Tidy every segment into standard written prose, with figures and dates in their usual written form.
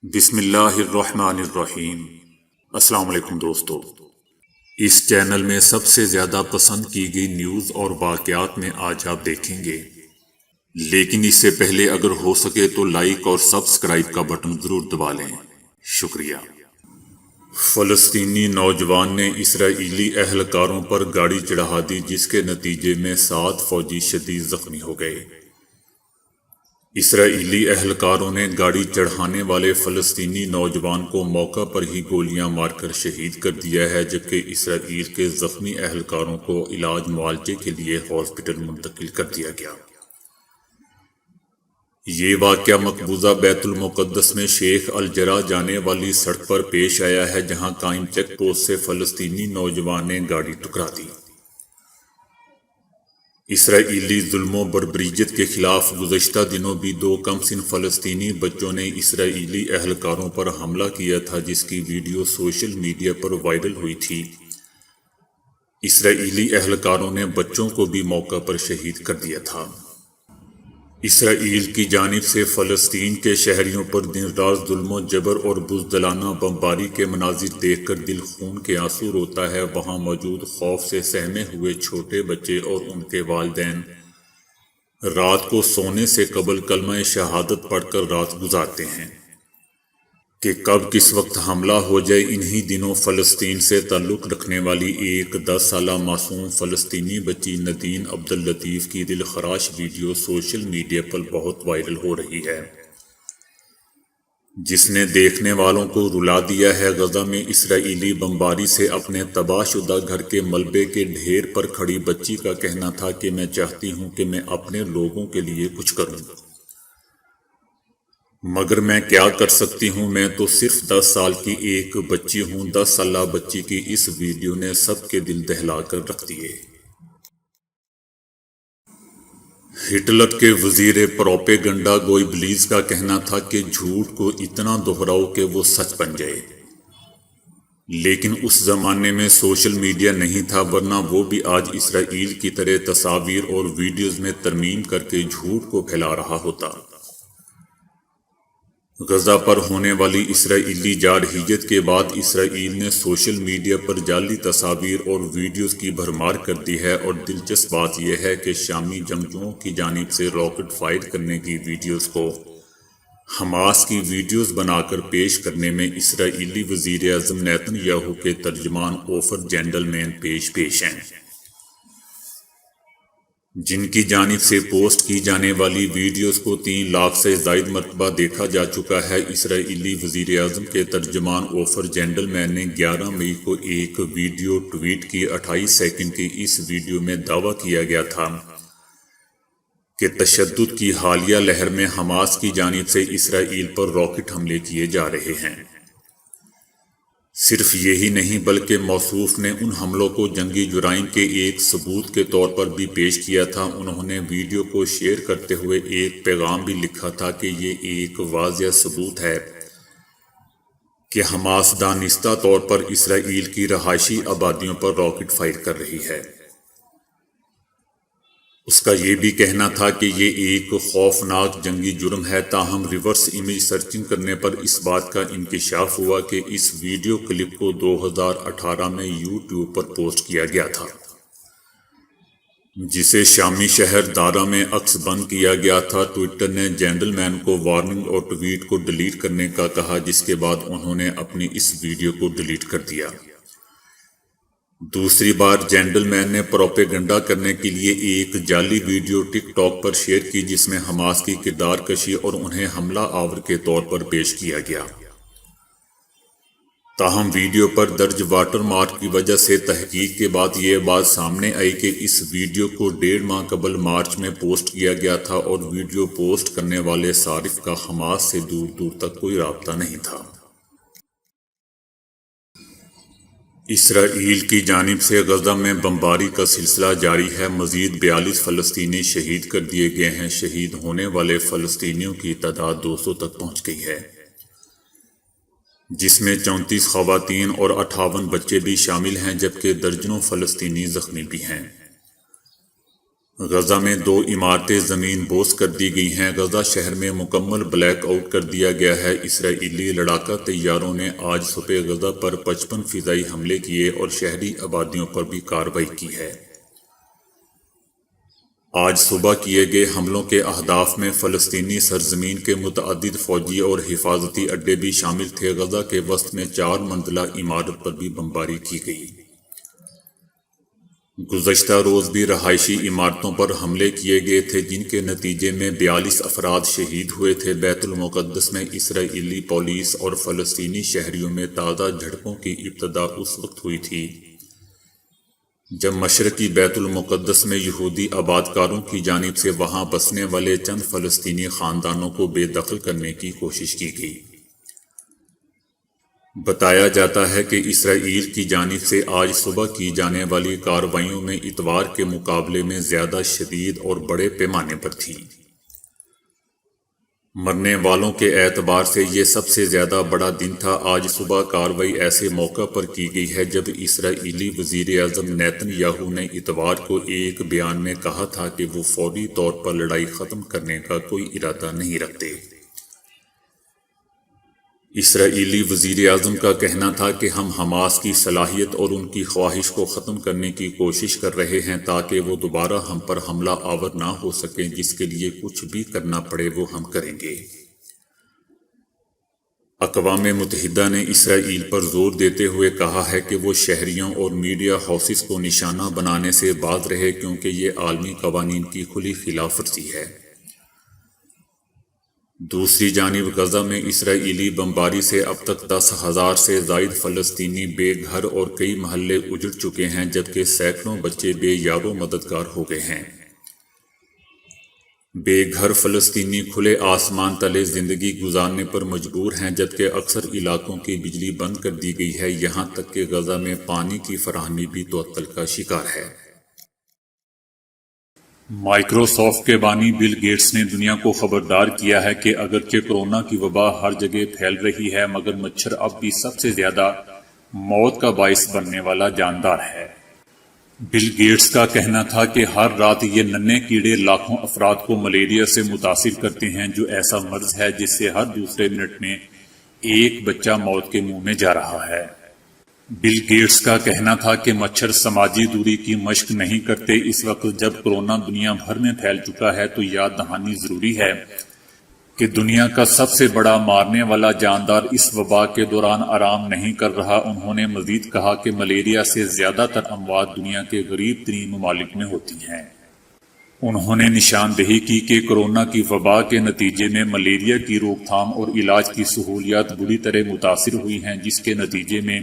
بسم اللہ الرحمن الرحیم۔ السلام علیکم دوستو، اس چینل میں سب سے زیادہ پسند کی گئی نیوز اور واقعات میں آج آپ دیکھیں گے، لیکن اس سے پہلے اگر ہو سکے تو لائک اور سبسکرائب کا بٹن ضرور دبا لیں، شکریہ۔ فلسطینی نوجوان نے اسرائیلی اہلکاروں پر گاڑی چڑھا دی جس کے نتیجے میں 7 فوجی شدید زخمی ہو گئے۔ اسرائیلی اہلکاروں نے گاڑی چڑھانے والے فلسطینی نوجوان کو موقع پر ہی گولیاں مار کر شہید کر دیا ہے، جبکہ اسرائیل کے زخمی اہلکاروں کو علاج معالجے کے لیے ہاسپٹل منتقل کر دیا گیا۔ یہ واقعہ مقبوضہ بیت المقدس میں شیخ الجرح جانے والی سڑک پر پیش آیا ہے، جہاں قائم چیک پوسٹ سے فلسطینی نوجوان نے گاڑی ٹکرا دی۔ اسرائیلی ظلم و بربریت کے خلاف گزشتہ دنوں بھی 2 کمسن فلسطینی بچوں نے اسرائیلی اہلکاروں پر حملہ کیا تھا، جس کی ویڈیو سوشل میڈیا پر وائرل ہوئی تھی۔ اسرائیلی اہلکاروں نے بچوں کو بھی موقع پر شہید کر دیا تھا۔ اسرائیل کی جانب سے فلسطین کے شہریوں پر دن رات ظلم و جبر اور بزدلانہ بمباری کے مناظر دیکھ کر دل خون کے آنسو روتا ہے۔ وہاں موجود خوف سے سہمے ہوئے چھوٹے بچے اور ان کے والدین رات کو سونے سے قبل کلمہ شہادت پڑھ کر رات گزارتے ہیں کہ کب کس وقت حملہ ہو جائے۔ انہی دنوں فلسطین سے تعلق رکھنے والی ایک 10 سالہ معصوم فلسطینی بچی نادین عبداللطیف کی دلخراش ویڈیو سوشل میڈیا پر بہت وائرل ہو رہی ہے، جس نے دیکھنے والوں کو رلا دیا ہے۔ غزہ میں اسرائیلی بمباری سے اپنے تباہ شدہ گھر کے ملبے کے ڈھیر پر کھڑی بچی کا کہنا تھا کہ میں چاہتی ہوں کہ میں اپنے لوگوں کے لیے کچھ کروں، مگر میں کیا کر سکتی ہوں، میں تو صرف 10 سال کی ایک بچی ہوں۔ 10 سالہ بچی کی اس ویڈیو نے سب کے دل دہلا کر رکھ دیے۔ ہٹلر کے وزیر پروپیگنڈا گوئبلیز کا کہنا تھا کہ جھوٹ کو اتنا دہراؤ کہ وہ سچ بن جائے، لیکن اس زمانے میں سوشل میڈیا نہیں تھا، ورنہ وہ بھی آج اسرائیل کی طرح تصاویر اور ویڈیوز میں ترمیم کر کے جھوٹ کو پھیلا رہا ہوتا۔ غزہ پر ہونے والی اسرائیلی جارحیت کے بعد اسرائیل نے سوشل میڈیا پر جعلی تصاویر اور ویڈیوز کی بھرمار کر دی ہے، اور دلچسپ بات یہ ہے کہ شامی جنگجوؤں کی جانب سے راکٹ فائر کرنے کی ویڈیوز کو حماس کی ویڈیوز بنا کر پیش کرنے میں اسرائیلی وزیر اعظم نیتن یاہو کے ترجمان اوفر جینڈلمین پیش ہیں، جن کی جانب سے پوسٹ کی جانے والی ویڈیوز کو 3 لاکھ سے زائد مرتبہ دیکھا جا چکا ہے۔ اسرائیلی وزیر اعظم کے ترجمان اوفر جینڈلمین نے 11 مئی کو ایک ویڈیو ٹویٹ کی۔ 28 سیکنڈ کی اس ویڈیو میں دعویٰ کیا گیا تھا کہ تشدد کی حالیہ لہر میں حماس کی جانب سے اسرائیل پر راکٹ حملے کیے جا رہے ہیں۔ صرف یہی نہیں بلکہ موصوف نے ان حملوں کو جنگی جرائم کے ایک ثبوت کے طور پر بھی پیش کیا تھا۔ انہوں نے ویڈیو کو شیئر کرتے ہوئے ایک پیغام بھی لکھا تھا کہ یہ ایک واضح ثبوت ہے کہ حماس دانستہ طور پر اسرائیل کی رہائشی آبادیوں پر راکٹ فائر کر رہی ہے۔ اس کا یہ بھی کہنا تھا کہ یہ ایک خوفناک جنگی جرم ہے، تاہم ریورس امیج سرچنگ کرنے پر اس بات کا انکشاف ہوا کہ اس ویڈیو کلپ کو 2018 میں یوٹیوب پر پوسٹ کیا گیا تھا، جسے شامی شہر دارا میں عکس بند کیا گیا تھا۔ ٹویٹر نے جینڈلمین کو وارننگ اور ٹویٹ کو ڈیلیٹ کرنے کا کہا، جس کے بعد انہوں نے اپنی اس ویڈیو کو ڈیلیٹ کر دیا۔ دوسری بار جینڈلمین نے پروپیگنڈا کرنے کے لیے ایک جعلی ویڈیو ٹک ٹاک پر شیئر کی، جس میں حماس کی کردار کشی اور انہیں حملہ آور کے طور پر پیش کیا گیا۔ تاہم ویڈیو پر درج واٹر مارک کی وجہ سے تحقیق کے بعد یہ بات سامنے آئی کہ اس ویڈیو کو 1.5 ماہ قبل مارچ میں پوسٹ کیا گیا تھا، اور ویڈیو پوسٹ کرنے والے صارف کا حماس سے دور دور تک کوئی رابطہ نہیں تھا۔ اسرائیل کی جانب سے غزہ میں بمباری کا سلسلہ جاری ہے۔ مزید 42 فلسطینی شہید کر دیے گئے ہیں۔ شہید ہونے والے فلسطینیوں کی تعداد 200 تک پہنچ گئی ہے، جس میں 34 خواتین اور 58 بچے بھی شامل ہیں، جبکہ درجنوں فلسطینی زخمی بھی ہیں۔ غزہ میں 2 عمارتیں زمین بوس کر دی گئی ہیں۔ غزہ شہر میں مکمل بلیک آؤٹ کر دیا گیا ہے۔ اسرائیلی لڑاکا طیاروں نے آج صبح غزہ پر 55 فضائی حملے کیے اور شہری آبادیوں پر بھی کارروائی کی ہے۔ آج صبح کیے گئے حملوں کے اہداف میں فلسطینی سرزمین کے متعدد فوجی اور حفاظتی اڈے بھی شامل تھے۔ غزہ کے وسط میں 4 منزلہ عمارت پر بھی بمباری کی گئی۔ گزشتہ روز بھی رہائشی عمارتوں پر حملے کیے گئے تھے، جن کے نتیجے میں 42 افراد شہید ہوئے تھے۔ بیت المقدس میں اسرائیلی پولیس اور فلسطینی شہریوں میں تازہ جھڑپوں کی ابتدا اس وقت ہوئی تھی جب مشرقی بیت المقدس میں یہودی آبادکاروں کی جانب سے وہاں بسنے والے چند فلسطینی خاندانوں کو بے دخل کرنے کی کوشش کی گئی۔ بتایا جاتا ہے کہ اسرائیل کی جانب سے آج صبح کی جانے والی کارروائیوں میں اتوار کے مقابلے میں زیادہ شدید اور بڑے پیمانے پر تھی۔ مرنے والوں کے اعتبار سے یہ سب سے زیادہ بڑا دن تھا۔ آج صبح کارروائی ایسے موقع پر کی گئی ہے جب اسرائیلی وزیر اعظم نیتن یاہو نے اتوار کو ایک بیان میں کہا تھا کہ وہ فوری طور پر لڑائی ختم کرنے کا کوئی ارادہ نہیں رکھتے۔ اسرائیلی وزیر اعظم کا کہنا تھا کہ ہم حماس کی صلاحیت اور ان کی خواہش کو ختم کرنے کی کوشش کر رہے ہیں تاکہ وہ دوبارہ ہم پر حملہ آور نہ ہو سکیں، جس کے لیے کچھ بھی کرنا پڑے وہ ہم کریں گے۔ اقوام متحدہ نے اسرائیل پر زور دیتے ہوئے کہا ہے کہ وہ شہریوں اور میڈیا ہاؤسز کو نشانہ بنانے سے باز رہے، کیونکہ یہ عالمی قوانین کی کھلی خلاف ورزی ہے۔ دوسری جانب غزہ میں اسرائیلی بمباری سے اب تک 10,000 سے زائد فلسطینی بے گھر اور کئی محلے اجڑ چکے ہیں، جبکہ سینکڑوں بچے بے یار و مددگار ہو گئے ہیں۔ بے گھر فلسطینی کھلے آسمان تلے زندگی گزارنے پر مجبور ہیں، جبکہ اکثر علاقوں کی بجلی بند کر دی گئی ہے، یہاں تک کہ غزہ میں پانی کی فراہمی بھی تعطل کا شکار ہے۔ مائیکروسافٹ کے بانی بل گیٹس نے دنیا کو خبردار کیا ہے کہ اگرچہ کورونا کی وبا ہر جگہ پھیل رہی ہے، مگر مچھر اب بھی سب سے زیادہ موت کا باعث بننے والا جاندار ہے۔ بل گیٹس کا کہنا تھا کہ ہر رات یہ ننھے کیڑے لاکھوں افراد کو ملیریا سے متاثر کرتے ہیں، جو ایسا مرض ہے جس سے ہر دوسرے منٹ میں ایک بچہ موت کے منہ میں جا رہا ہے۔ بل گیٹس کا کہنا تھا کہ مچھر سماجی دوری کی مشق نہیں کرتے۔ اس وقت جب کورونا دنیا بھر میں پھیل چکا ہے تو یاد دہانی ضروری ہے کہ دنیا کا سب سے بڑا مارنے والا جاندار اس وبا کے دوران آرام نہیں کر رہا۔ انہوں نے مزید کہا کہ ملیریا سے زیادہ تر اموات دنیا کے غریب ترین ممالک میں ہوتی ہیں۔ انہوں نے نشاندہی کی کہ کورونا کی وبا کے نتیجے میں ملیریا کی روک تھام اور علاج کی سہولیات بری طرح متاثر ہوئی ہیں، جس کے نتیجے میں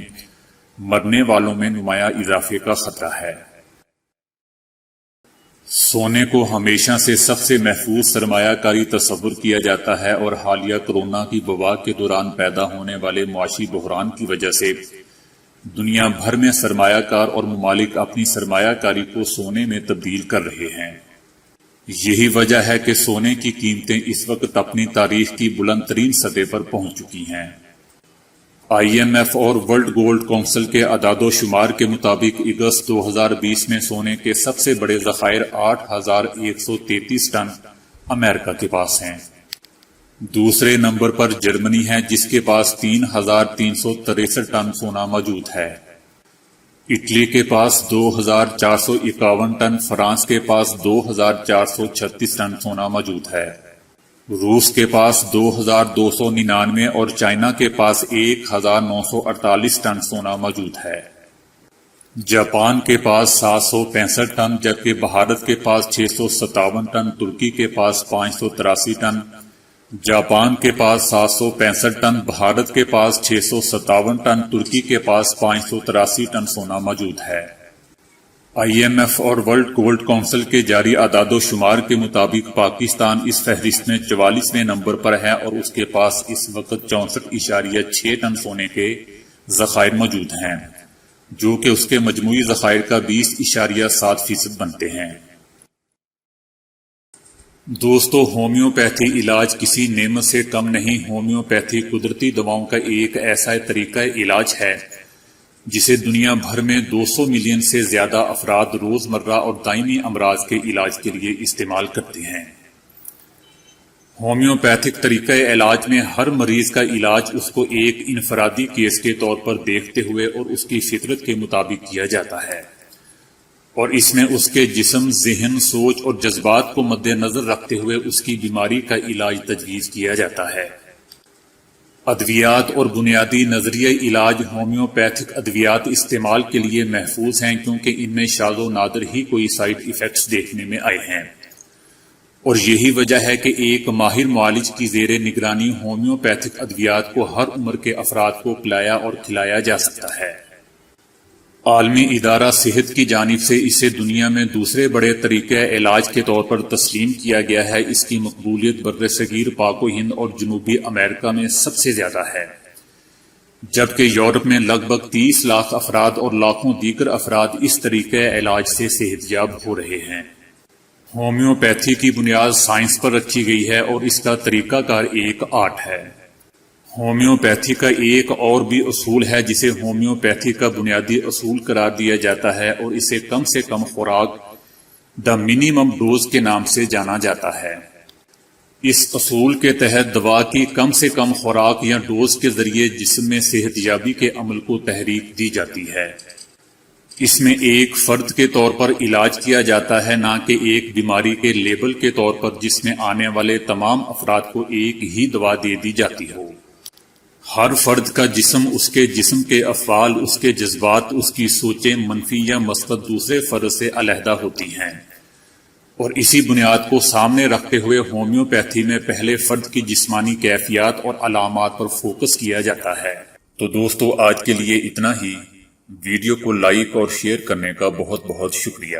مرنے والوں میں نمایاں اضافے کا خطرہ ہے۔ سونے کو ہمیشہ سے سب سے محفوظ سرمایہ کاری تصور کیا جاتا ہے، اور حالیہ کورونا کی وبا کے دوران پیدا ہونے والے معاشی بحران کی وجہ سے دنیا بھر میں سرمایہ کار اور ممالک اپنی سرمایہ کاری کو سونے میں تبدیل کر رہے ہیں۔ یہی وجہ ہے کہ سونے کی قیمتیں اس وقت اپنی تاریخ کی بلند ترین سطح پر پہنچ چکی ہیں۔ IMF اور ورلڈ گولڈ کونسل کے اعداد و شمار کے مطابق اگست 2020 میں سونے کے سب سے بڑے ذخائر 8,133 ٹن امریکہ کے پاس ہیں۔ دوسرے نمبر پر جرمنی ہے، جس کے پاس 3,363 ٹن سونا موجود ہے۔ اٹلی کے پاس 2,451 ٹن، فرانس کے پاس 2,436 ٹن سونا موجود ہے، روس کے پاس 2,299 اور چائنا کے پاس 1,948 ٹن سونا موجود ہے۔ جاپان کے پاس 765 ٹن، جبکہ بھارت کے پاس 657 ٹن، ترکی کے پاس 583 ٹن، جاپان کے پاس 765 ٹن، بھارت کے پاس 657 ٹن، ترکی کے پاس 583 ٹن سونا موجود ہے۔ IMF اور ورلڈ گولڈ کونسل کے جاری اعداد و شمار کے مطابق پاکستان اس فہرست میں 44ویں نمبر پر ہے، اور اس کے پاس اس وقت 64.6 ٹن سونے کے ذخائر موجود ہیں، جو کہ اس کے مجموعی ذخائر کا 20.7% بنتے ہیں۔ دوستو، ہومیوپیتھی علاج کسی نعمت سے کم نہیں۔ ہومیوپیتھی قدرتی دواؤں کا ایک ایسا طریقہ علاج ہے جسے دنیا بھر میں 200 ملین سے زیادہ افراد روزمرہ اور دائمی امراض کے علاج کے لیے استعمال کرتے ہیں۔ ہومیوپیتھک طریقہ علاج میں ہر مریض کا علاج اس کو ایک انفرادی کیس کے طور پر دیکھتے ہوئے اور اس کی فطرت کے مطابق کیا جاتا ہے، اور اس میں اس کے جسم، ذہن، سوچ اور جذبات کو مد نظر رکھتے ہوئے اس کی بیماری کا علاج تجویز کیا جاتا ہے۔ ادویات اور بنیادی نظریہ علاج ہومیوپیتھک ادویات استعمال کے لیے محفوظ ہیں کیونکہ ان میں شاذ و نادر ہی کوئی سائیڈ ایفیکٹس دیکھنے میں آئے ہیں، اور یہی وجہ ہے کہ ایک ماہر معالج کی زیر نگرانی ہومیوپیتھک ادویات کو ہر عمر کے افراد کو پلایا اور کھلایا جا سکتا ہے۔ عالمی ادارہ صحت کی جانب سے اسے دنیا میں دوسرے بڑے طریقہ علاج کے طور پر تسلیم کیا گیا ہے۔ اس کی مقبولیت برصغیر پاک و ہند اور جنوبی امریکہ میں سب سے زیادہ ہے، جبکہ یورپ میں لگ بھگ 30 لاکھ افراد اور لاکھوں دیگر افراد اس طریقہ علاج سے صحت یاب ہو رہے ہیں۔ ہومیوپیتھی کی بنیاد سائنس پر رکھی گئی ہے اور اس کا طریقہ کار ایک آرٹ ہے۔ ہومیوپیتھی کا ایک اور بھی اصول ہے جسے ہومیوپیتھی کا بنیادی اصول قرار دیا جاتا ہے، اور اسے کم سے کم خوراک دا منیمم ڈوز کے نام سے جانا جاتا ہے۔ اس اصول کے تحت دوا کی کم سے کم خوراک یا ڈوز کے ذریعے جسم میں صحت یابی کے عمل کو تحریک دی جاتی ہے۔ اس میں ایک فرد کے طور پر علاج کیا جاتا ہے، نہ کہ ایک بیماری کے لیبل کے طور پر جس میں آنے والے تمام افراد کو ایک ہی دوا دے دی جاتی ہو۔ ہر فرد کا جسم، اس کے جسم کے افعال، اس کے جذبات، اس کی سوچیں منفی یا مثبت دوسرے فرد سے علیحدہ ہوتی ہیں، اور اسی بنیاد کو سامنے رکھتے ہوئے ہومیوپیتھی میں پہلے فرد کی جسمانی کیفیات اور علامات پر فوکس کیا جاتا ہے۔ تو دوستو، آج کے لیے اتنا ہی۔ ویڈیو کو لائک اور شیئر کرنے کا بہت بہت شکریہ۔